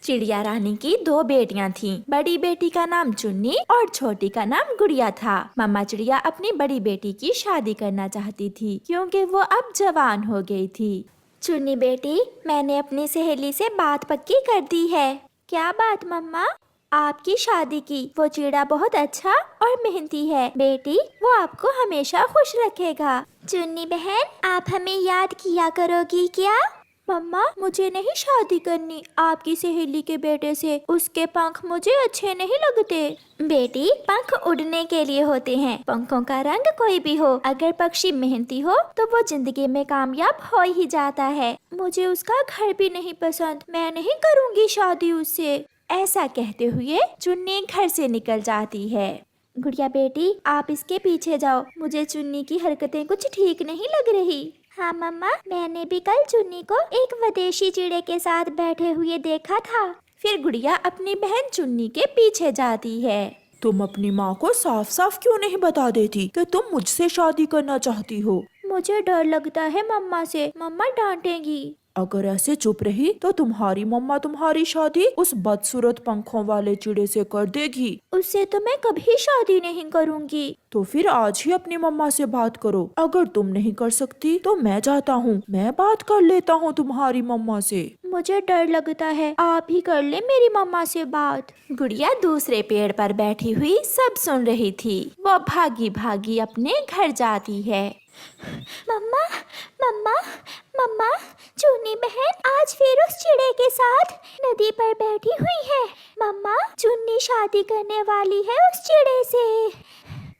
चिड़िया रानी की दो बेटियां थीं। बड़ी बेटी का नाम चुन्नी और छोटी का नाम गुड़िया था। मम्मा चिड़िया अपनी बड़ी बेटी की शादी करना चाहती थी क्योंकि वो अब जवान हो गई थी। चुन्नी बेटी, मैंने अपनी सहेली से बात पक्की कर दी है। क्या बात मम्मा? आपकी शादी की। वो चिड़ा बहुत अच्छा और मेहनती है बेटी, वो आपको हमेशा खुश रखेगा। चुन्नी बहन, आप हमें याद किया करोगी क्या? मम्मा, मुझे नहीं शादी करनी आपकी सहेली के बेटे से। उसके पंख मुझे अच्छे नहीं लगते। बेटी, पंख उड़ने के लिए होते हैं। पंखों का रंग कोई भी हो, अगर पक्षी मेहनती हो तो वो जिंदगी में कामयाब हो ही जाता है। मुझे उसका घर भी नहीं पसंद, मैं नहीं करूँगी शादी उससे। ऐसा कहते हुए चुन्नी घर से निकल जाती है। गुड़िया बेटी, आप इसके पीछे जाओ, मुझे चुन्नी की हरकतें कुछ ठीक नहीं लग रही। हाँ मम्मा, मैंने भी कल चुन्नी को एक विदेशी चिड़े के साथ बैठे हुए देखा था। फिर गुड़िया अपनी बहन चुन्नी के पीछे जाती है। तुम अपनी माँ को साफ साफ क्यों नहीं बता देती कि तुम मुझसे शादी करना चाहती हो? मुझे डर लगता है मम्मा से, मम्मा डांटेंगी। अगर ऐसे चुप रही तो तुम्हारी मम्मा तुम्हारी शादी उस बदसूरत पंखों वाले चिड़े से कर देगी। उससे तो मैं कभी शादी नहीं करूँगी। तो फिर आज ही अपनी मम्मा से बात करो। अगर तुम नहीं कर सकती तो मैं जाता हूँ, मैं बात कर लेता हूँ तुम्हारी मम्मा से। मुझे डर लगता है, आप ही कर ले मेरी मम्मा से बात। गुड़िया दूसरे पेड़ पर बैठी हुई सब सुन रही थी। वो भागी भागी अपने घर जाती है। मम्मा, मम्मा, मम्मा, चुन्नी बहन आज फिर उस चिड़े के साथ नदी पर बैठी हुई है। मम्मा, चुन्नी शादी करने वाली है उस चिड़े से।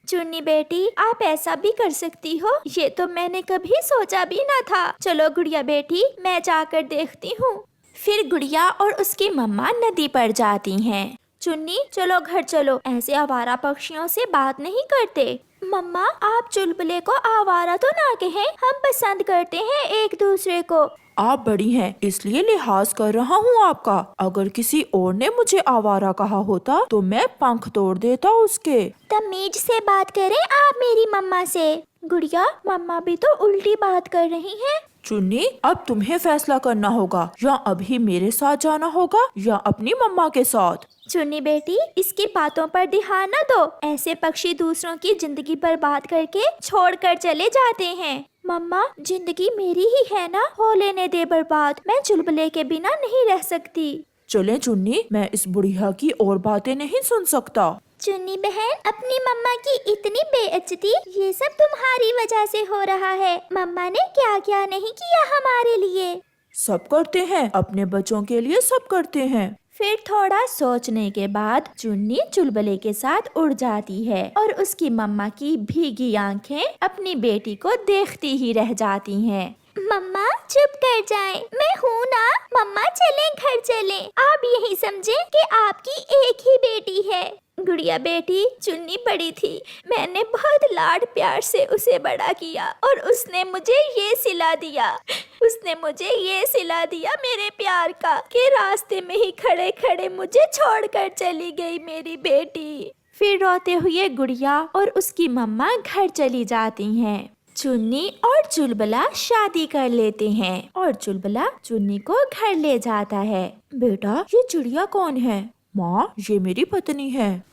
चुन्नी बेटी, आप ऐसा भी कर सकती हो, ये तो मैंने कभी सोचा भी ना था। चलो गुड़िया बेटी, मैं जाकर देखती हूँ। फिर गुड़िया और उसकी मम्मा नदी पर जाती हैं। चुन्नी, चलो घर चलो, ऐसे आवारा पक्षियों से बात नहीं करते। मम्मा, आप चुलबुले को आवारा तो ना कहें, हम पसंद करते हैं एक दूसरे को। आप बड़ी हैं इसलिए लिहाज कर रहा हूँ आपका। अगर किसी और ने मुझे आवारा कहा होता तो मैं पंख तोड़ देता उसके। तमीज से बात करें आप मेरी मम्मा से। गुड़िया, मम्मा भी तो उल्टी बात कर रही हैं। चुन्नी, अब तुम्हें फैसला करना होगा, या अभी मेरे साथ जाना होगा या अपनी मम्मा के साथ। चुन्नी बेटी, इसकी बातों पर ध्यान न दो। ऐसे पक्षी दूसरों की जिंदगी बर्बाद करके छोड़कर चले जाते हैं। मम्मा, जिंदगी मेरी ही है ना, हो लेने दे बर्बाद। मैं चुलबुले के बिना नहीं रह सकती। चले चुन्नी, मैं इस बुढ़िया की और बातें नहीं सुन सकता। चुन्नी बहन, अपनी मम्मा की इतनी बेइज्जती, ये सब तुम्हारी वजह से हो रहा है। मम्मा ने क्या क्या नहीं किया हमारे लिए। सब करते हैं, अपने बच्चों के लिए सब करते हैं। फिर थोड़ा सोचने के बाद चुन्नी चुलबुले के साथ उड़ जाती है और उसकी मम्मा की भीगी आंखें अपनी बेटी को देखती ही रह जाती हैं। मम्मा चुप कर जाएं, मैं हूँ ना। मम्मा चलें, घर चलें। आप यही समझें कि आपकी एक ही बेटी है। गुड़िया बेटी, चुन्नी बड़ी थी, मैंने बहुत लाड प्यार से उसे बड़ा किया और उसने मुझे ये सिला दिया। उसने मुझे ये सिला दिया मेरे प्यार का कि रास्ते में ही खड़े खड़े मुझे छोड़कर चली गई मेरी बेटी। फिर रोते हुए गुड़िया और उसकी मम्मा घर चली जाती हैं। चुन्नी और चुलबुला शादी कर लेते हैं और चुलबुला चुन्नी को घर ले जाता है। बेटा, ये चिड़िया कौन है? माँ, ये मेरी पत्नी है।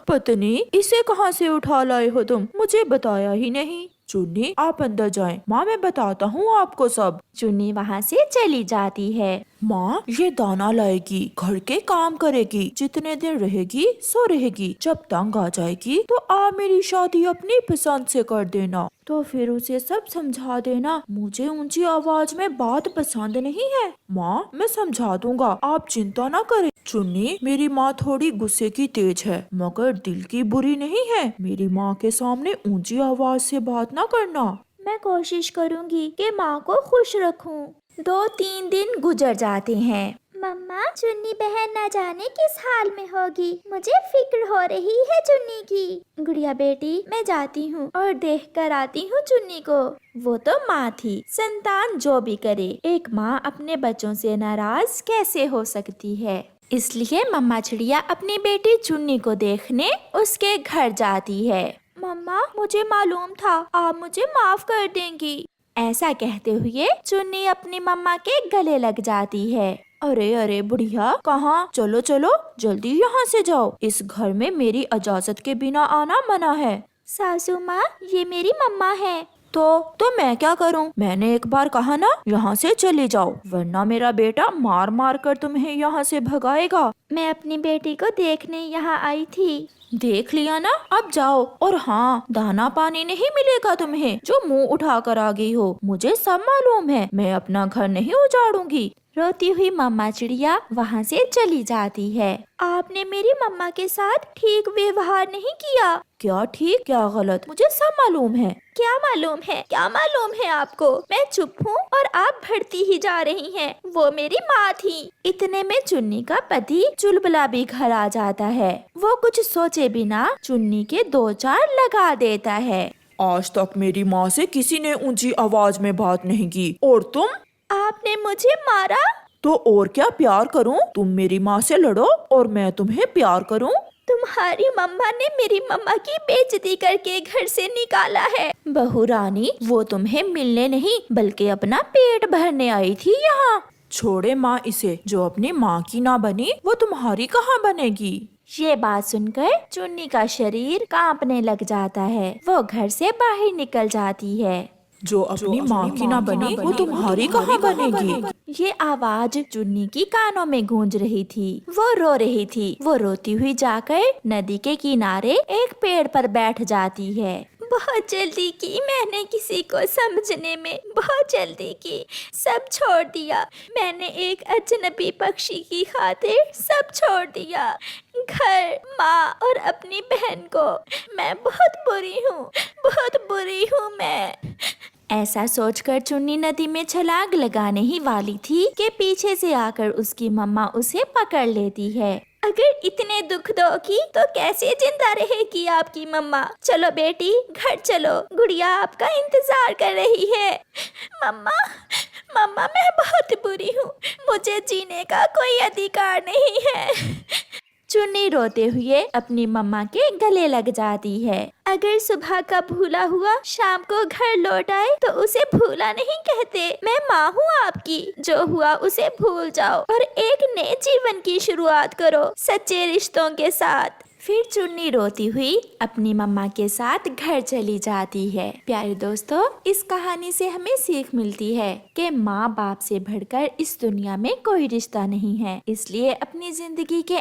पत्नी, इसे कहाँ से उठा लाए हो तुम? मुझे बताया ही नहीं। चुन्नी, आप अंदर जाएं, माँ मैं बताता हूँ आपको सब। चुन्नी वहाँ से चली जाती है। माँ, ये दाना लाएगी, घर के काम करेगी, जितने दिन रहेगी सो रहेगी। जब तंग आ जाएगी तो आप मेरी शादी अपनी पसंद से कर देना। तो फिर उसे सब समझा देना, मुझे ऊंची आवाज में बात पसंद नहीं है। माँ, मैं समझा दूंगा, आप चिंता ना करें। चुन्नी, मेरी माँ थोड़ी गुस्से की तेज है मगर दिल की बुरी नहीं है। मेरी माँ के सामने ऊंची आवाज से बात ना करना। मैं कोशिश करूँगी कि माँ को खुश रखूं। 2-3 दिन गुजर जाते हैं। मम्मा, चुन्नी बहन न जाने किस हाल में होगी, मुझे फिक्र हो रही है चुन्नी की। गुड़िया बेटी, मैं जाती हूँ और देख कर आती हूँ चुन्नी को। वो तो माँ थी, संतान जो भी करे, एक माँ अपने बच्चों से नाराज कैसे हो सकती है। इसलिए मम्मा चिड़िया अपनी बेटी चुन्नी को देखने उसके घर जाती है। मम्मा, मुझे मालूम था, आप मुझे माफ कर देंगी। ऐसा कहते हुए चुन्नी अपनी मम्मा के गले लग जाती है। अरे अरे बुढ़िया, कहाँ? चलो चलो जल्दी यहाँ से जाओ, इस घर में मेरी इजाजत के बिना आना मना है। सासू माँ, ये मेरी मम्मा है। तो मैं क्या करूं? मैंने एक बार कहा ना, यहाँ से चले जाओ, वरना मेरा बेटा मार मार कर तुम्हें यहाँ से भगाएगा। मैं अपनी बेटी को देखने यहाँ आई थी। देख लिया ना, अब जाओ। और हाँ, दाना पानी नहीं मिलेगा तुम्हें जो मुंह उठा कर आ गई हो। मुझे सब मालूम है, मैं अपना घर नहीं उजाड़ूंगी। रोती हुई मम्मा चिड़िया वहाँ से चली जाती है। आपने मेरी मम्मा के साथ ठीक व्यवहार नहीं किया। क्या ठीक क्या गलत, मुझे सब मालूम है। क्या मालूम है? क्या मालूम है आपको? मैं चुप हूँ और आप भड़ती ही जा रही हैं। वो मेरी माँ थी। इतने में चुन्नी का पति चुलबुला भी घर आ जाता है। वो कुछ सोचे बिना चुन्नी के 2-4 लगा देता है। आज तक मेरी माँ से किसी ने ऊंची आवाज में बात नहीं की, और तुम? आपने मुझे मारा? तो और क्या प्यार करूं? तुम मेरी माँ से लड़ो और मैं तुम्हें प्यार करूं। तुम्हारी मम्मा ने मेरी मम्मा की बेइज्जती करके घर से निकाला है। बहू रानी, वो तुम्हें मिलने नहीं बल्कि अपना पेट भरने आई थी यहाँ। छोड़े माँ इसे, जो अपनी माँ की ना बनी वो तुम्हारी कहाँ बनेगी। ये बात सुनकर चुन्नी का शरीर कांपने लग जाता है। वो घर से बाहर निकल जाती है। जो अपनी माँ की ना बनी वो तुम्हारी कहाँ बनेगी। ये आवाज चुन्नी की कानों में गूंज रही थी। वो रो रही थी। वो रोती हुई जाकर नदी के किनारे एक पेड़ पर बैठ जाती है। बहुत जल्दी की मैंने किसी को समझने में, बहुत जल्दी की। सब छोड़ दिया मैंने एक अजनबी पक्षी की खातिर, सब छोड़ दिया। घर, माँ और अपनी बहन को। मैं बहुत बुरी हूँ, बहुत बुरी हूँ मैं। ऐसा सोचकर चुन्नी नदी में छलांग लगाने ही वाली थी कि पीछे से आकर उसकी मम्मा उसे पकड़ लेती है। अगर इतने दुख दोगी तो कैसे जिंदा रहेगी आपकी मम्मा? चलो बेटी, घर चलो, गुड़िया आपका इंतजार कर रही है। मम्मा, मम्मा मैं बहुत बुरी हूँ, मुझे जीने का कोई अधिकार नहीं है। चुन्नी रोते हुए अपनी मम्मा के गले लग जाती है। अगर सुबह का भूला हुआ शाम को घर लौट आए तो उसे भूला नहीं कहते। मैं माँ हूँ आपकी, जो हुआ उसे भूल जाओ और एक नए जीवन की शुरुआत करो सच्चे रिश्तों के साथ। फिर चुन्नी रोती हुई अपनी मम्मा के साथ घर चली जाती है। प्यारे दोस्तों, इस कहानी से हमें सीख मिलती है कि माँ बाप से बढ़कर इस दुनिया में कोई रिश्ता नहीं है। इसलिए अपनी जिंदगी के